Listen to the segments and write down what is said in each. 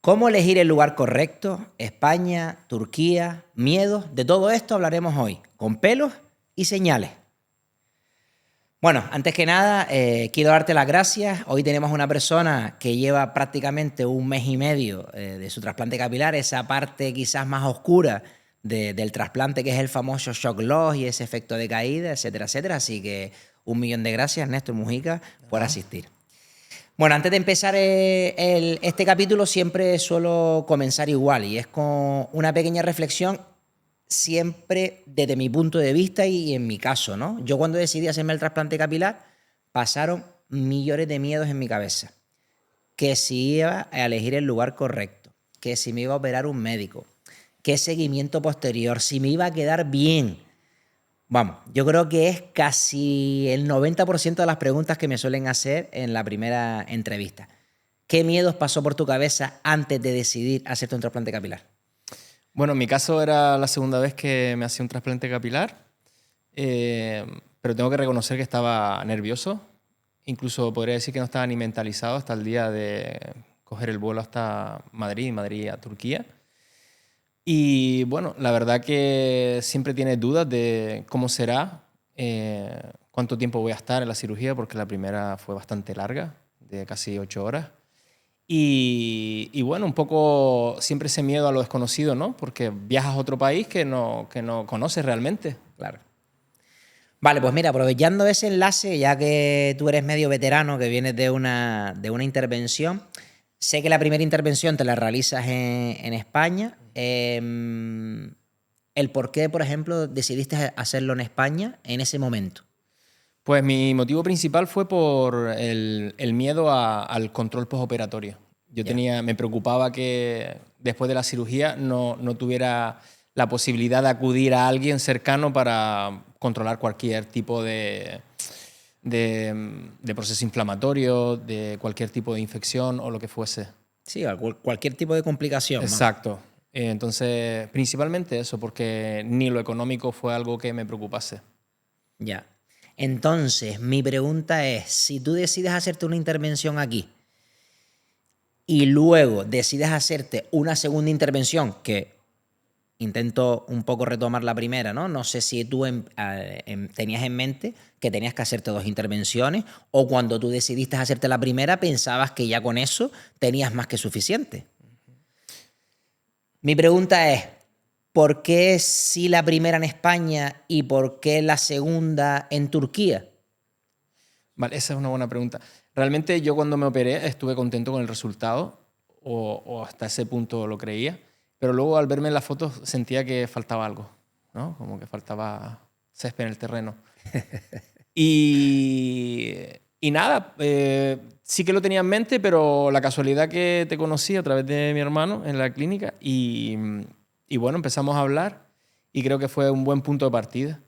¿Cómo elegir el lugar correcto? España, Turquía, miedos. De todo esto hablaremos hoy, con pelos y señales. Bueno, antes que nada, quiero darte las gracias. Hoy tenemos una persona que lleva prácticamente un mes y medio de su trasplante capilar, esa parte quizás más oscura del trasplante, que es el famoso shock loss y ese efecto de caída, etcétera, etcétera. Así que 1.000.000 de gracias, Néstor Mujica, por asistir. Bueno, antes de empezar este capítulo siempre suelo comenzar igual y es con una pequeña reflexión siempre desde mi punto de vista y en mi caso, ¿no? Yo cuando decidí hacerme el trasplante capilar pasaron millones de miedos en mi cabeza. Que si iba a elegir el lugar correcto, que si me iba a operar un médico, qué seguimiento posterior, si me iba a quedar bien. Vamos, yo creo que es casi el 90% de las preguntas que me suelen hacer en la primera entrevista. ¿Qué miedos pasó por tu cabeza antes de decidir hacerte un trasplante capilar? Bueno, en mi caso era la segunda vez que me hacía un trasplante capilar, pero tengo que reconocer que estaba nervioso. Incluso podría decir que no estaba ni mentalizado hasta el día de coger el vuelo hasta Madrid a Turquía. Y bueno, la verdad que siempre tienes dudas de cómo será, cuánto tiempo voy a estar en la cirugía, porque la primera fue bastante larga, de casi 8 horas. Y bueno, un poco siempre ese miedo a lo desconocido, ¿no? Porque viajas a otro país que no conoces realmente. Claro. Vale, pues mira, aprovechando ese enlace, ya que tú eres medio veterano, que vienes de una intervención, sé que la primera intervención te la realizas en España. ¿El por qué, por ejemplo, decidiste hacerlo en España en ese momento? Pues mi motivo principal fue por el miedo al control postoperatorio. Me preocupaba que después de la cirugía no tuviera la posibilidad de acudir a alguien cercano para controlar cualquier tipo de proceso inflamatorio, de cualquier tipo de infección o lo que fuese. Sí, cualquier tipo de complicación. Exacto. Entonces, principalmente eso, porque ni lo económico fue algo que me preocupase. Ya. Entonces, mi pregunta es, si tú decides hacerte una intervención aquí y luego decides hacerte una segunda intervención, que intento un poco retomar la primera, ¿no? No sé si tú tenías en mente que tenías que hacerte 2 intervenciones o cuando tú decidiste hacerte la primera pensabas que ya con eso tenías más que suficiente. Mi pregunta es, ¿por qué sí la primera en España y por qué la segunda en Turquía? Vale, esa es una buena pregunta. Realmente yo cuando me operé estuve contento con el resultado, o hasta ese punto lo creía, pero luego al verme en las fotos sentía que faltaba algo, ¿no? Como que faltaba césped en el terreno. Y nada, sí que lo tenía en mente, pero la casualidad que te conocí a través de mi hermano en la clínica y bueno, empezamos a hablar y creo que fue un buen punto de partida.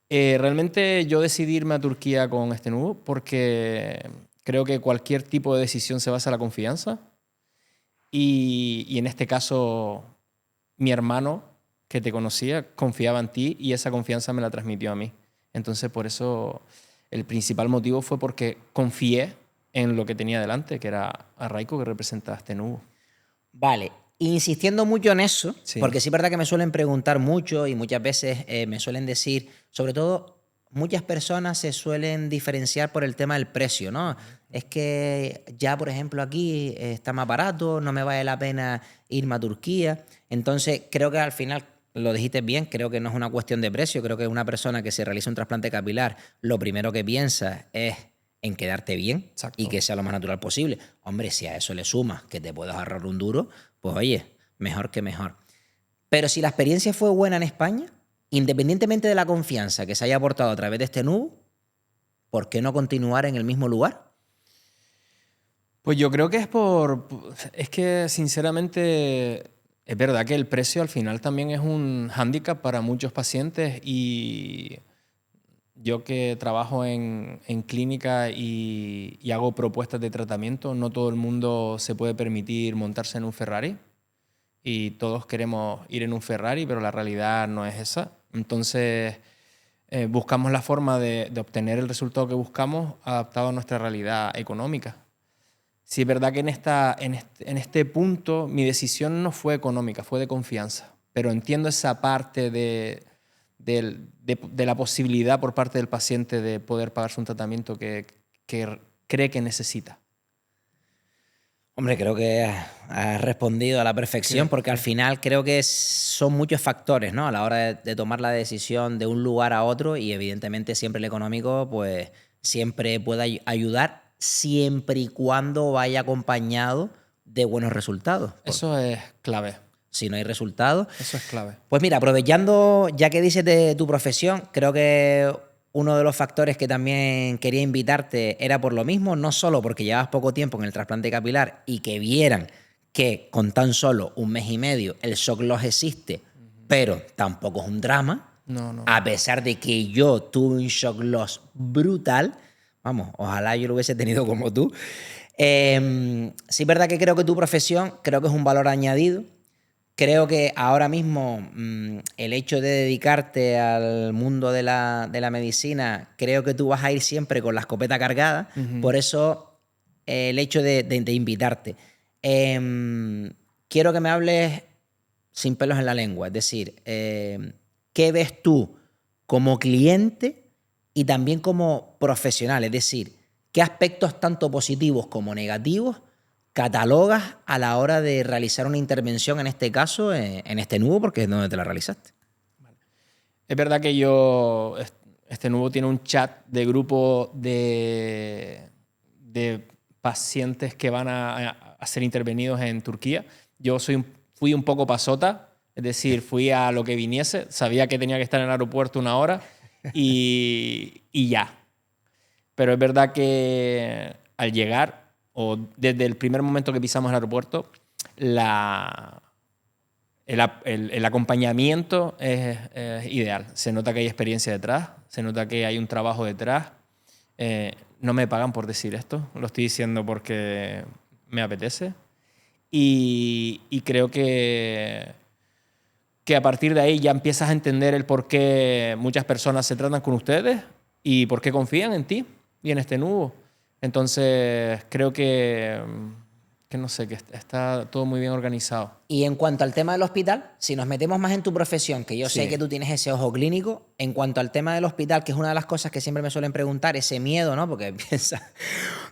Realmente yo decidí irme a Turquía con este nudo porque creo que cualquier tipo de decisión se basa en la confianza y en este caso mi hermano que te conocía confiaba en ti y esa confianza me la transmitió a mí. Entonces por eso el principal motivo fue porque confié en lo que tenía delante, que era a Raiko, que representa a este nudo. Vale, insistiendo mucho en eso, Sí. porque sí es verdad que me suelen preguntar mucho y muchas veces me suelen decir, sobre todo muchas personas se suelen diferenciar por el tema del precio, ¿no? Es que ya, por ejemplo, aquí está más barato, no me vale la pena irme a Turquía. Entonces, creo que al final, lo dijiste bien, creo que no es una cuestión de precio, creo que una persona que se realiza un trasplante capilar, lo primero que piensa es en quedarte bien. Exacto. Y que sea lo más natural posible. Hombre, si a eso le sumas que te puedas ahorrar un duro, pues oye, mejor que mejor. Pero si la experiencia fue buena en España, independientemente de la confianza que se haya aportado a través de este nudo, ¿por qué no continuar en el mismo lugar? Pues yo creo que es que sinceramente es verdad que el precio al final también es un hándicap para muchos pacientes y yo que trabajo en clínica y hago propuestas de tratamiento, no todo el mundo se puede permitir montarse en un Ferrari y todos queremos ir en un Ferrari, pero la realidad no es esa. Entonces buscamos la forma de obtener el resultado que buscamos adaptado a nuestra realidad económica. Sí, es verdad que en este punto mi decisión no fue económica, fue de confianza. Pero entiendo esa parte de la posibilidad por parte del paciente de poder pagarse un tratamiento que cree que necesita. Hombre, creo que has respondido a la perfección, Sí, porque al final creo que son muchos factores, ¿no? A la hora de tomar la decisión de un lugar a otro, y evidentemente siempre el económico, pues siempre puede ayudar, siempre y cuando vaya acompañado de buenos resultados. Porque eso es clave. si no hay resultados, Eso es clave. pues mira, aprovechando, ya que dices de tu profesión, creo que uno de los factores que también quería invitarte era por lo mismo, no solo porque llevas poco tiempo en el trasplante capilar y que vieran que con tan solo un mes y medio el shock loss existe, pero tampoco es un drama, No, no. a pesar de que yo tuve un shock loss brutal. Vamos, ojalá yo lo hubiese tenido como tú. Sí es verdad que creo que tu profesión, creo que es un valor añadido. Creo que ahora mismo el hecho de dedicarte al mundo de la medicina, creo que tú vas a ir siempre con la escopeta cargada. Por eso el hecho de invitarte. Quiero que me hables sin pelos en la lengua. Es decir, ¿qué ves tú como cliente y también como profesional? Es decir, ¿qué aspectos tanto positivos como negativos catalogas a la hora de realizar una intervención, en este caso, en este nudo, porque es donde te la realizaste? Es verdad que este nuevo tiene un chat de grupo de pacientes que van a ser intervenidos en Turquía. Yo fui un poco pasota, es decir, fui a lo que viniese, sabía que tenía que estar en el aeropuerto una hora y ya. Pero es verdad que al llegar, o desde el primer momento que pisamos el aeropuerto, el acompañamiento es ideal. Se nota que hay experiencia detrás, se nota que hay un trabajo detrás. No me pagan por decir esto, lo estoy diciendo porque me apetece. Y creo que a partir de ahí ya empiezas a entender el por qué muchas personas se tratan con ustedes y por qué confían en ti y en este nudo. Entonces, creo que no sé, que está todo muy bien organizado. Y en cuanto al tema del hospital, si nos metemos más en tu profesión, que yo sé Sí. que tú tienes ese ojo clínico, en cuanto al tema del hospital, que es una de las cosas que siempre me suelen preguntar, ese miedo, ¿no? Porque piensa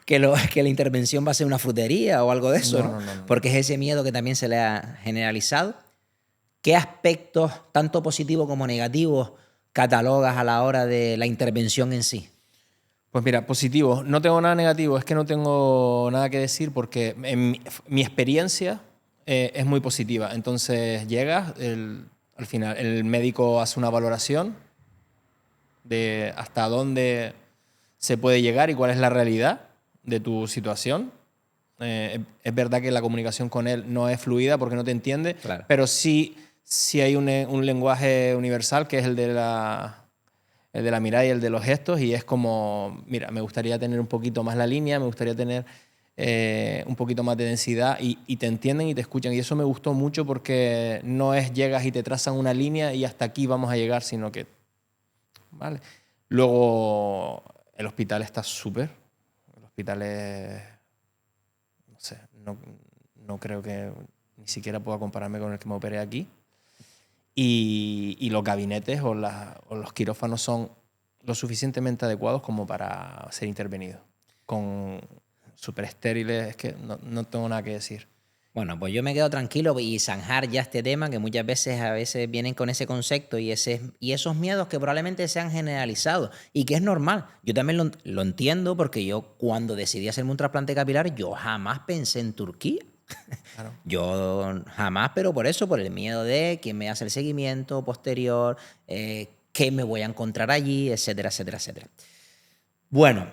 que la intervención va a ser una frutería o algo de eso, ¿no? No. Porque es ese miedo que también se le ha generalizado. ¿Qué aspectos, tanto positivos como negativos, catalogas a la hora de la intervención en sí? Pues mira, positivo. No tengo nada negativo, es que no tengo nada que decir porque mi experiencia es muy positiva. Entonces llegas, al final el médico hace una valoración de hasta dónde se puede llegar y cuál es la realidad de tu situación. Es verdad que la comunicación con él no es fluida porque no te entiende, Claro. pero sí hay un lenguaje universal que es el de la mirada y el de los gestos, y es como, mira, me gustaría tener un poquito más la línea, me gustaría tener un poquito más de densidad, y te entienden y te escuchan. Y eso me gustó mucho porque no es llegas y te trazan una línea y hasta aquí vamos a llegar, sino que, ¿vale? Luego, el hospital está súper. El hospital es, no sé, no creo que ni siquiera pueda compararme con el que me operé aquí. Y los gabinetes o los quirófanos son lo suficientemente adecuados como para ser intervenidos. Con súper estériles, es que no tengo nada que decir. Bueno, pues yo me quedo tranquilo y zanjar ya este tema, que muchas veces vienen con ese concepto y esos miedos que probablemente sean generalizados y que es normal. Yo también lo entiendo, porque yo, cuando decidí hacerme un trasplante capilar, yo jamás pensé en Turquía. Claro. Yo jamás, pero por eso, por el miedo de quién me hace el seguimiento posterior, qué me voy a encontrar allí, etcétera, etcétera, etcétera. Bueno,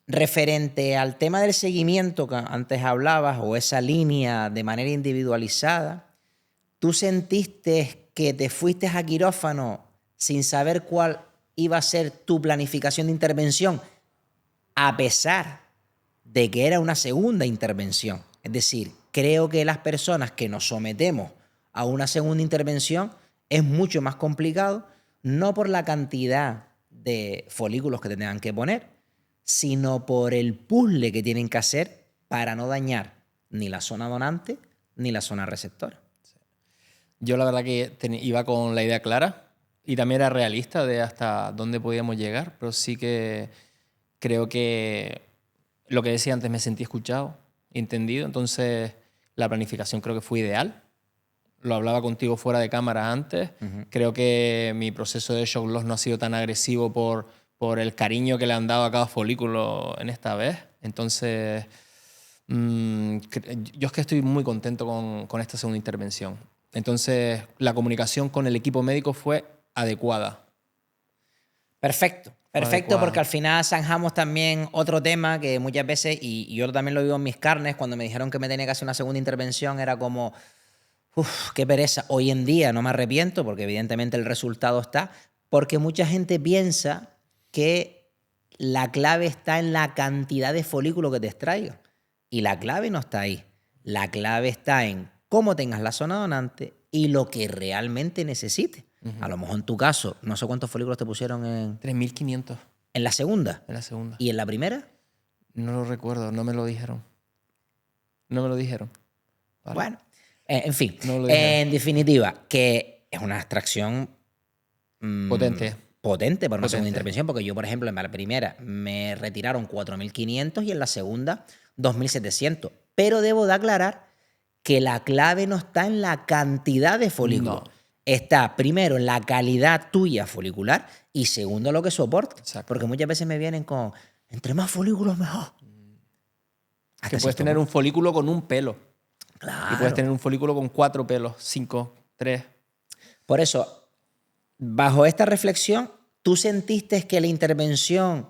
referente al tema del seguimiento que antes hablabas, o esa línea de manera individualizada, ¿tú sentiste que te fuiste a quirófano sin saber cuál iba a ser tu planificación de intervención, a pesar de que era una segunda intervención? Es decir, creo que las personas que nos sometemos a una segunda intervención es mucho más complicado, no por la cantidad de folículos que te tengan que poner, sino por el puzzle que tienen que hacer para no dañar ni la zona donante ni la zona receptora. Yo la verdad que iba con la idea clara y también era realista de hasta dónde podíamos llegar, pero sí que creo que lo que decía antes, me sentí escuchado, entendido, entonces la planificación creo que fue ideal. Lo hablaba contigo fuera de cámara antes. Creo que mi proceso de shock loss no ha sido tan agresivo por el cariño que le han dado a cada folículo en esta vez. Entonces, yo es que estoy muy contento con esta segunda intervención. Entonces, la comunicación con el equipo médico fue adecuada. Perfecto. Perfecto, porque al final zanjamos también otro tema que muchas veces, y yo también lo vivo en mis carnes, cuando me dijeron que me tenía que hacer una segunda intervención, era como, uff, qué pereza. Hoy en día no me arrepiento, porque evidentemente el resultado está, porque mucha gente piensa que la clave está en la cantidad de folículos que te extraigan. Y la clave no está ahí. La clave está en cómo tengas la zona donante y lo que realmente necesites. A lo mejor en tu caso, no sé cuántos folículos te pusieron en... 3.500. ¿En la segunda? En la segunda. ¿Y en la primera? No lo recuerdo, no me lo dijeron. No me lo dijeron. Vale. Bueno, en fin. No en definitiva, que es una extracción... potente. Potente para una segunda intervención, porque yo, por ejemplo, en la primera me retiraron 4.500 y en la segunda 2.700. Pero debo de aclarar que la clave no está en la cantidad de folículos. No. Está primero en la calidad tuya folicular y segundo lo que soporta. Exacto. Porque muchas veces me vienen con, entre más folículos mejor. Que puedes tener un folículo con un pelo. Claro. Y puedes tener un folículo con 4 pelos, 5, 3. Por eso, bajo esta reflexión, ¿tú sentiste que la intervención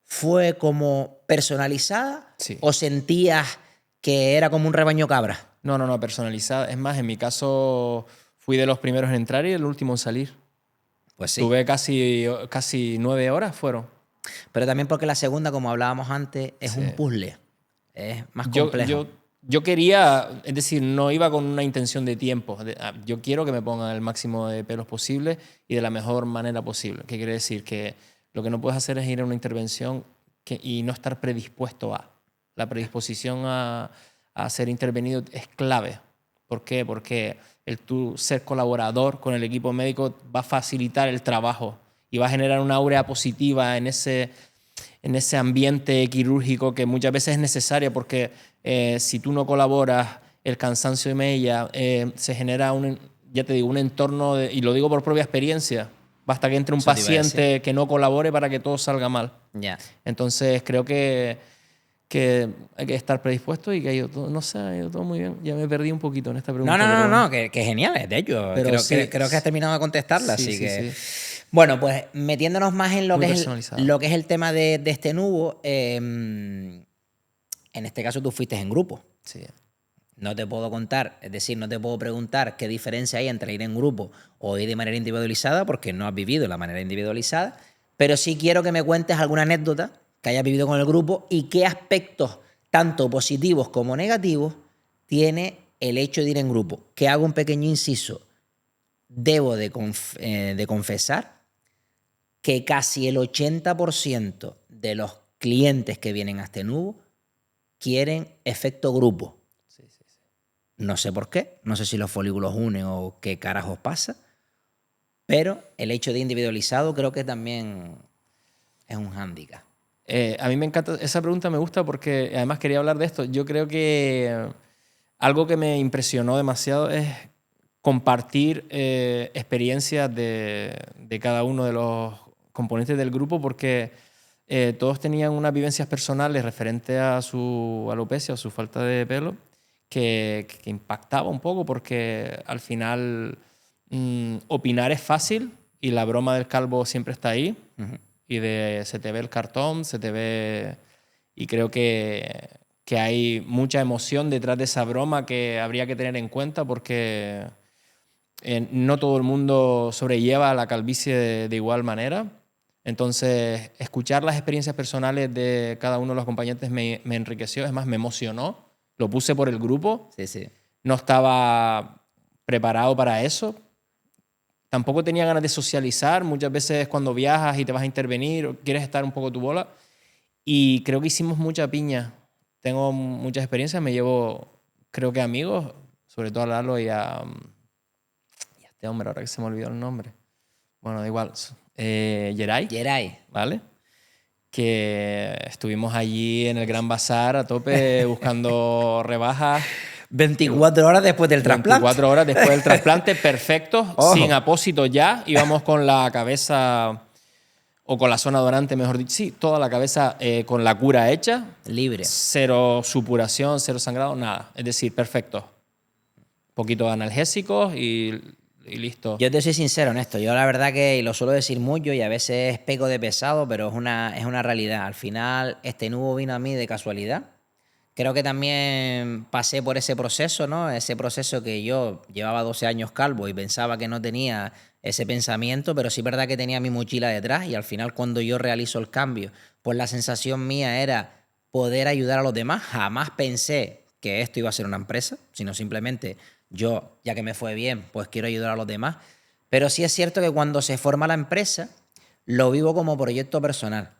fue como personalizada? Sí. ¿O sentías que era como un rebaño cabra? No, personalizada. Es más, en mi caso... Fui de los primeros en entrar y el último en salir. Pues sí. Tuve casi 9 horas fueron. Pero también porque la segunda, como hablábamos antes, es un puzzle. Es más complejo. Yo quería, es decir, no iba con una intención de tiempo. Yo quiero que me pongan el máximo de pelos posible y de la mejor manera posible. ¿Qué quiere decir? Que lo que no puedes hacer es ir a una intervención y no estar predispuesto a. La predisposición a ser intervenido es clave. ¿Por qué? Porque el tú ser colaborador con el equipo médico va a facilitar el trabajo y va a generar una aura positiva en ese ambiente quirúrgico que muchas veces es necesaria porque si tú no colaboras, el cansancio de mella, se genera un entorno, y lo digo por propia experiencia, basta que entre un paciente que no colabore para que todo salga mal. Yeah. Entonces creo que hay que estar predispuesto y que ha ido todo, no sé, ha ido todo muy bien. Ya me perdí un poquito en esta pregunta. No, que genial, de hecho. Creo que has terminado de contestarla, sí, así que... Sí. Bueno, pues metiéndonos más en lo que es el tema de este nubo, en este caso tú fuiste en grupo. Sí. No te puedo contar, es decir, no te puedo preguntar qué diferencia hay entre ir en grupo o ir de manera individualizada, porque no has vivido la manera individualizada, pero sí quiero que me cuentes alguna anécdota que hayas vivido con el grupo y qué aspectos, tanto positivos como negativos, tiene el hecho de ir en grupo. Que hago un pequeño inciso. Debo de confesar que casi el 80% de los clientes que vienen a este nubo quieren efecto grupo. Sí. No sé por qué, no sé si los folículos unen o qué carajos pasa, pero el hecho de individualizado creo que también es un hándicap. A mí me encanta, esa pregunta me gusta porque además quería hablar de esto. Yo creo que algo que me impresionó demasiado es compartir experiencias de cada uno de los componentes del grupo porque todos tenían unas vivencias personales referentes a su alopecia o su falta de pelo que impactaba un poco porque al final opinar es fácil y la broma del calvo siempre está ahí. Uh-huh. Y se te ve el cartón, se te ve... Y creo que hay mucha emoción detrás de esa broma que habría que tener en cuenta porque no todo el mundo sobrelleva la calvicie de igual manera. Entonces, escuchar las experiencias personales de cada uno de los acompañantes me enriqueció, es más, me emocionó. Lo puse por el grupo. Sí. No estaba preparado para eso. Tampoco tenía ganas de socializar. Muchas veces cuando viajas y te vas a intervenir, quieres estar un poco tu bola. Y creo que hicimos mucha piña. Tengo muchas experiencias, me llevo, creo que amigos, sobre todo a Lalo y a este hombre, ahora que se me olvidó el nombre. Bueno, da igual. Geray, Geray. ¿vale? Que estuvimos allí en el Gran Bazar a tope buscando rebajas. 24 horas después del trasplante. 24 horas después del trasplante, perfecto, Ojo. sin apósito ya. Íbamos con la cabeza, o con la zona donante, mejor dicho. Sí, toda la cabeza con la cura hecha. Libre. Cero supuración, cero sangrado, nada. Es decir, perfecto. Poquito de analgésicos y listo. Yo te soy sincero en esto. Yo la verdad que lo suelo decir mucho y a veces peco de pesado, pero es una realidad. Al final, este nubo vino a mí de casualidad. Creo que también pasé por ese proceso, ¿no? Ese proceso que yo llevaba 12 años calvo y pensaba que no tenía ese pensamiento, pero sí es verdad que tenía mi mochila detrás y al final cuando yo realizo el cambio, pues la sensación mía era poder ayudar a los demás. Jamás pensé que esto iba a ser una empresa, sino simplemente yo, ya que me fue bien, pues quiero ayudar a los demás. Pero sí es cierto que cuando se forma la empresa, lo vivo como proyecto personal.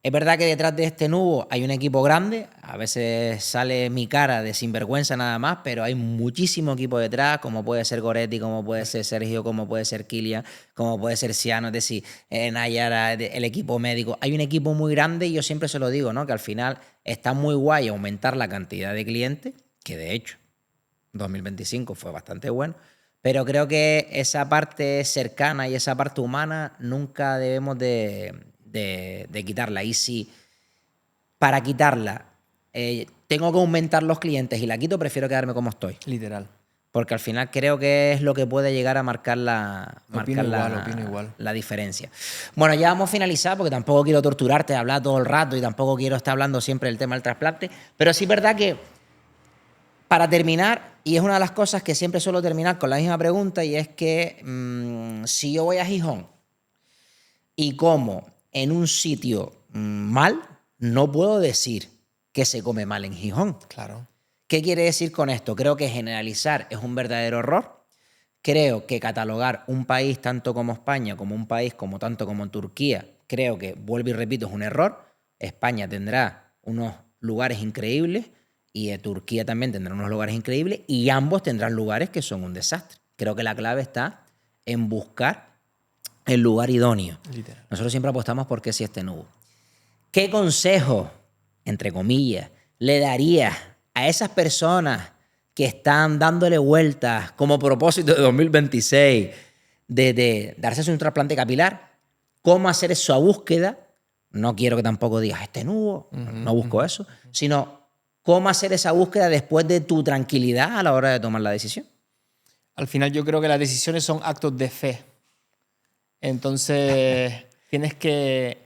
Es verdad que detrás de este nubo hay un equipo grande, a veces sale mi cara de sinvergüenza nada más, pero hay muchísimo equipo detrás, como puede ser Goretti, como puede ser Sergio, como puede ser Kilian, como puede ser Ciano, es decir, Nayara, el equipo médico. Hay un equipo muy grande y yo siempre se lo digo, ¿no? Que al final está muy guay aumentar la cantidad de clientes, que de hecho 2025 fue bastante bueno, pero creo que esa parte cercana y esa parte humana nunca debemos de quitarla. Y si para quitarla tengo que aumentar los clientes y la quito, prefiero quedarme como estoy. Literal. Porque al final creo que es lo que puede llegar a marcar Opino igual. la diferencia. Bueno, ya vamos a finalizar porque tampoco quiero torturarte, hablar todo el rato y tampoco quiero estar hablando siempre del tema del trasplante. Pero sí es verdad que para terminar, y es una de las cosas que siempre suelo terminar con la misma pregunta, y es que si yo voy a Gijón y como en un sitio mal, no puedo decir que se come mal en Gijón. Claro. ¿Qué quiere decir con esto? Creo que generalizar es un verdadero error. Creo que catalogar un país tanto como España, como un país como tanto como Turquía, creo que, vuelvo y repito, es un error. España tendrá unos lugares increíbles y Turquía también tendrá unos lugares increíbles y ambos tendrán lugares que son un desastre. Creo que la clave está en buscar el lugar idóneo. Literal. Nosotros siempre apostamos por qué si este nubo. ¿Qué consejo, entre comillas, le darías a esas personas que están dándole vueltas como propósito de 2026 de darse un trasplante capilar? ¿Cómo hacer esa búsqueda? No quiero que tampoco digas este nubo, no busco eso, sino cómo hacer esa búsqueda después de tu tranquilidad a la hora de tomar la decisión. Al final yo creo que las decisiones son actos de fe. Entonces tienes que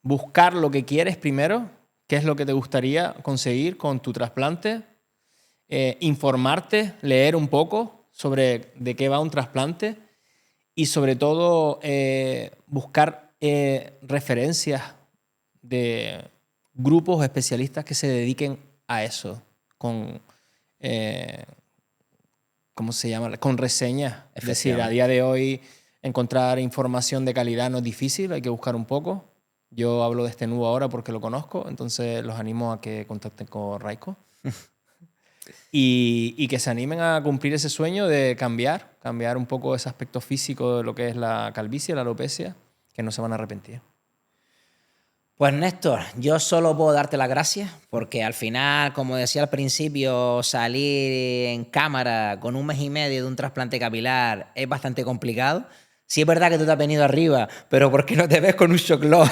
buscar lo que quieres primero, qué es lo que te gustaría conseguir con tu trasplante, informarte, leer un poco sobre de qué va un trasplante y sobre todo buscar referencias de grupos especialistas que se dediquen a eso, con, ¿cómo se llama? Con reseñas. Es decir, a día de hoy encontrar información de calidad no es difícil, hay que buscar un poco. Yo hablo de este nubo ahora porque lo conozco, entonces los animo a que contacten con Raiko y que se animen a cumplir ese sueño de cambiar un poco ese aspecto físico de lo que es la calvicie, la alopecia, que no se van a arrepentir. Pues Néstor, yo solo puedo darte las gracias porque al final, como decía al principio, salir en cámara con 1 mes y medio de un trasplante capilar es bastante complicado. Sí es verdad que tú te has venido arriba, pero ¿por qué no te ves con un shock lock?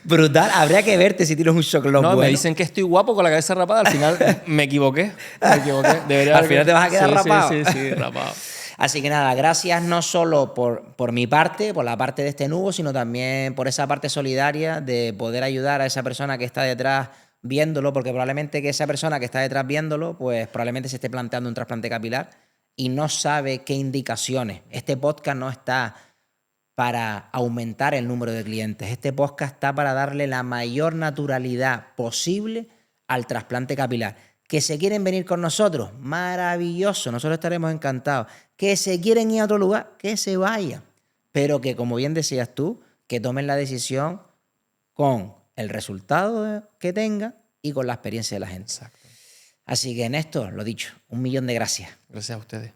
Brutal, habría que verte si tienes un shock lock No, bueno. me dicen que estoy guapo con la cabeza rapada, al final me equivoqué. Al final te vas a quedar rapado. Sí, rapado. Así que nada, gracias no solo por mi parte, por la parte de este nubo, sino también por esa parte solidaria de poder ayudar a esa persona que está detrás viéndolo, porque probablemente que esa persona que está detrás viéndolo, pues probablemente se esté planteando un trasplante capilar y no sabe qué indicaciones. Este podcast no está para aumentar el número de clientes. Este podcast está para darle la mayor naturalidad posible al trasplante capilar. ¿Que se quieren venir con nosotros? Maravilloso, nosotros estaremos encantados. ¿Que se quieren ir a otro lugar? Que se vayan. Pero que, como bien decías tú, que tomen la decisión con el resultado que tenga y con la experiencia de la gente. Exacto. Así que, Néstor, lo dicho, 1.000.000 de gracias. Gracias a ustedes.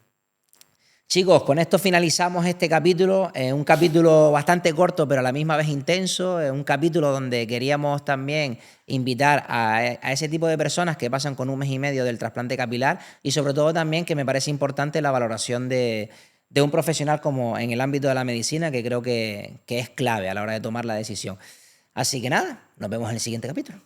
Chicos, con esto finalizamos este capítulo. Un capítulo bastante corto, pero a la misma vez intenso. Un capítulo donde queríamos también invitar a ese tipo de personas que pasan con 1 mes y medio del trasplante capilar y sobre todo también que me parece importante la valoración de un profesional como en el ámbito de la medicina, que creo que es clave a la hora de tomar la decisión. Así que nada, nos vemos en el siguiente capítulo.